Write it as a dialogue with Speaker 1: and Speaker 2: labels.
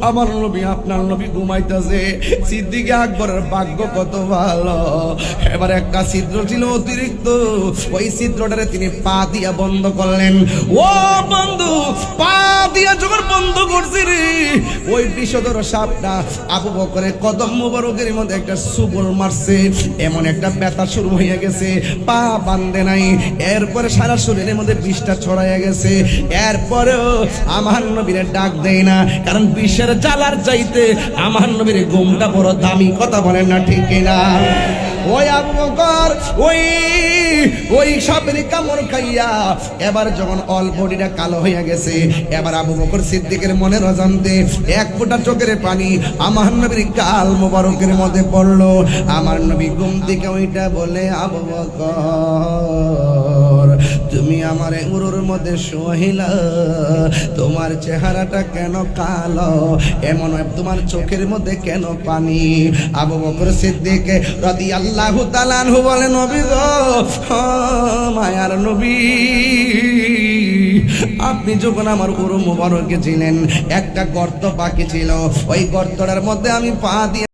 Speaker 1: আমার নবী আপনার নবী ঘুমাইতেছে। সিদ্দিক আকবরের ভাগ্য কত ভালো, এবার একটা ছিদ্র ছিল অতিরিক্ত, ওই ছিদ্রটারে তিনি পা দিয়া বন্ধ করলেন। ও বন্ধু, পা দিয়া যখন বন্ধ করছি রে, ওই বিষধর সাপটা আবু বকরের কদম মুবারকের মধ্যে একটা সুবল মারছে, এমন একটা ব্যথা শুরু হয়ে গেছে, পা বান্ধে নাই। এরপরে সারা শরীরের মধ্যে বিষটা ছড়াইয়া গেছে। এরপরেও আমার নবীরে ডাক দেয় না, কারণ বিষের জ্বালার চাইতে আমার নবীর ঘুমটা বড় দামি। কথা বলেন না ঠিক কিনা? ওই আবু বকর ওই সাপের কামড় খাইয়া এবার যখন অল বডিটা কালো হইয়া গেছে, এবার আবু বকর সিদ্দিকের মনের অজান্তে এক ফোঁটা চোখের পানি আমার নবীর গাল মোবারকের মধ্যে পড়লো। আমার নবী ঘুম থেকে ওইটা বলে, আবু বকর তুমি আমার উরুর মধ্যে শোহিলা, তোমার চেহারাটা কেন কালো, এমন তোমার চোখের মধ্যে কেন পানি? আবু বকর সিদ্দিক রাদিয়াল্লাহু তাআলা আনহু বলে, নবী গো, মায়ার নবী, আপনি যখন আমার উরু মুবারকে ছিলেন একটা গর্ত বাকি ছিল, ওই গর্তটার মধ্যে আমি পা দিয়ে